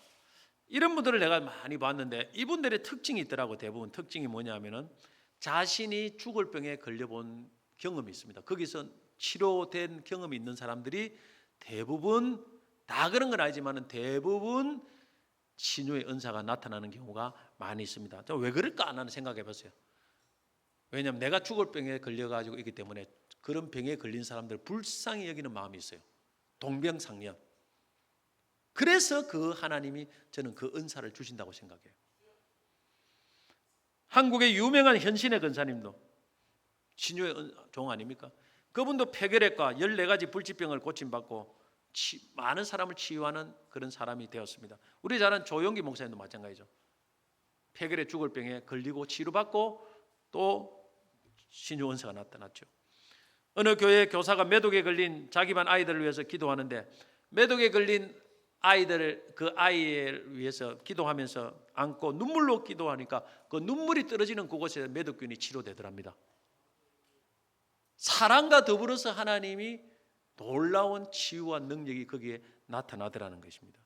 이런 분들을 내가 많이 봤는데 이분들의 특징이 있더라고. 대부분 특징이 뭐냐면은 자신이 죽을 병에 걸려본 경험이 있습니다. 거기서 치료된 경험이 있는 사람들이 대부분, 다 그런 건 아니지만 대부분 신유의 은사가 나타나는 경우가 많이 있습니다. 왜 그럴까 나는 생각해 봤어요. 왜냐하면 내가 죽을 병에 걸려가지고 있기 때문에 그런 병에 걸린 사람들 불쌍히 여기는 마음이 있어요. 동병상련. 그래서 그 하나님이 저는 그 은사를 주신다고 생각해요. 한국의 유명한 현신의 권사님도 신유의 종 아닙니까? 그분도 폐결핵과 14가지 불치병을 고침받고 많은 사람을 치유하는 그런 사람이 되었습니다. 우리 잘 아는 조용기 목사님도 마찬가지죠. 폐결핵 죽을 병에 걸리고 치료받고 또 신유 은사가 나타났죠. 어느 교회 교사가 매독에 걸린 자기 반 아이들을 위해서 기도하는데 매독에 걸린 아이들을 그 아이를 위해서 기도하면서 안고 눈물로 기도하니까 그 눈물이 떨어지는 그곳에 매독균이 치료되더랍니다. 사랑과 더불어서 하나님이 놀라운 치유와 능력이 거기에 나타나더라는 것입니다.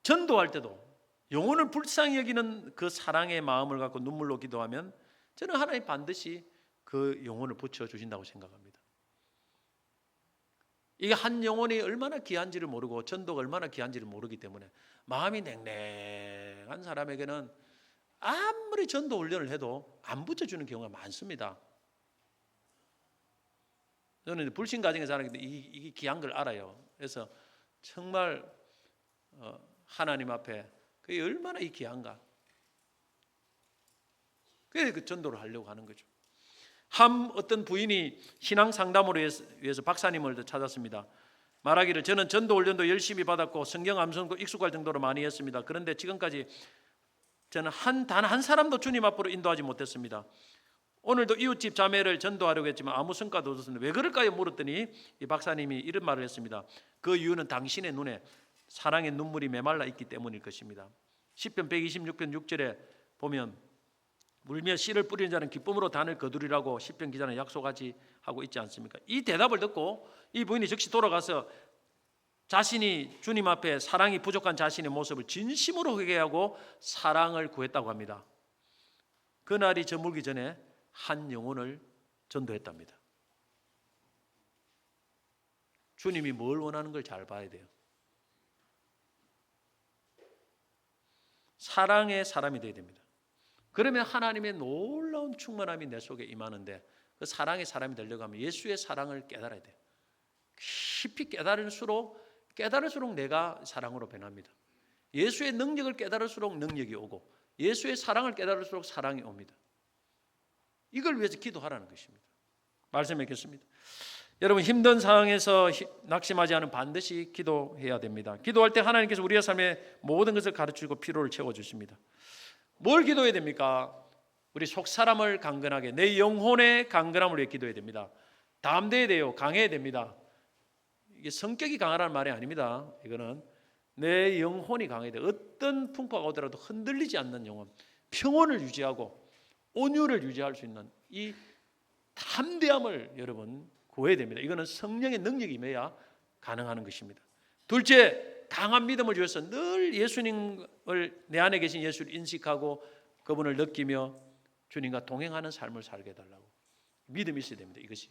전도할 때도 영혼을 불쌍히 여기는 그 사랑의 마음을 갖고 눈물로 기도하면 저는 하나님 반드시 그 영혼을 붙여주신다고 생각합니다. 이게 한 영혼이 얼마나 귀한지를 모르고 전도가 얼마나 귀한지를 모르기 때문에 마음이 냉랭한 사람에게는 아무리 전도 훈련을 해도 안 붙여주는 경우가 많습니다. 저는 불신 가정에 자라기 때문에 이게 귀한 걸 알아요. 그래서 정말 하나님 앞에 그게 얼마나 이 귀한가. 그래서 그 전도를 하려고 하는 거죠. 어떤 부인이 신앙 상담을 위해서 박사님을 찾았습니다. 말하기를 저는 전도 훈련도 열심히 받았고 성경 암송도 익숙할 정도로 많이 했습니다. 그런데 지금까지 저는 단 한 사람도 주님 앞으로 인도하지 못했습니다. 오늘도 이웃집 자매를 전도하려고 했지만 아무 성과도 없었습니다. 왜 그럴까요? 물었더니 이 박사님이 이런 말을 했습니다. 그 이유는 당신의 눈에 사랑의 눈물이 메말라 있기 때문일 것입니다. 시편 126편 6절에 보면 울며 씨를 뿌리는 자는 기쁨으로 단을 거두리라고 시편 기자는 약속하지 하고 있지 않습니까? 이 대답을 듣고 이 부인이 즉시 돌아가서 자신이 주님 앞에 사랑이 부족한 자신의 모습을 진심으로 회개하고 사랑을 구했다고 합니다. 그날이 저물기 전에 한 영혼을 전도했답니다. 주님이 뭘 원하는 걸 잘 봐야 돼요. 사랑의 사람이 되어야 됩니다. 그러면 하나님의 놀라운 충만함이 내 속에 임하는데 그 사랑의 사람이 되려고 하면 예수의 사랑을 깨달아야 돼요. 깊이 깨달을수록 내가 사랑으로 변합니다. 예수의 능력을 깨달을수록 능력이 오고 예수의 사랑을 깨달을수록 사랑이 옵니다. 이걸 위해서 기도하라는 것입니다. 말씀드리겠습니다. 여러분 힘든 상황에서 낙심하지 않으면 반드시 기도해야 됩니다. 기도할 때 하나님께서 우리의 삶에 모든 것을 가르치고 필요를 채워주십니다. 뭘 기도해야 됩니까? 우리 속사람을 강건하게 내 영혼의 강건함을 위해 기도해야 됩니다. 담대해야 돼요. 강해야 됩니다. 이게 성격이 강하라는 말이 아닙니다. 이거는 내 영혼이 강해야 돼요. 어떤 풍파가 오더라도 흔들리지 않는 영혼, 평온을 유지하고 온유를 유지할 수 있는 이 담대함을 여러분 구해야 됩니다. 이거는 성령의 능력이 임해야 가능한 것입니다. 둘째, 강한 믿음을 주어서 늘 예수님을 내 안에 계신 예수를 인식하고 그분을 느끼며 주님과 동행하는 삶을 살게 해달라고 믿음이 있어야 됩니다. 이것이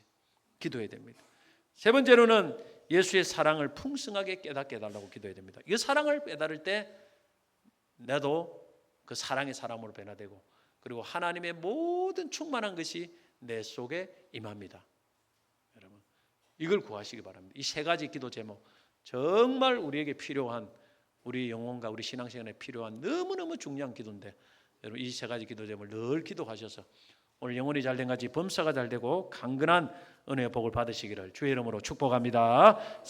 기도해야 됩니다. 세 번째로는 예수의 사랑을 풍성하게 깨닫게 해달라고 기도해야 됩니다. 이 사랑을 깨달을 때 나도 그 사랑의 사람으로 변화되고 그리고 하나님의 모든 충만한 것이 내 속에 임합니다. 여러분 이걸 구하시기 바랍니다. 이 세 가지 기도 제목 정말 우리에게 필요한 우리 영혼과 우리 신앙생활에 필요한 너무너무 중요한 기도인데 여러분 이 세 가지 기도 제목을 늘 기도하셔서 오늘 영혼이 잘된 같이 범사가 잘되고 강건한 은혜의 복을 받으시기를 주의 이름으로 축복합니다.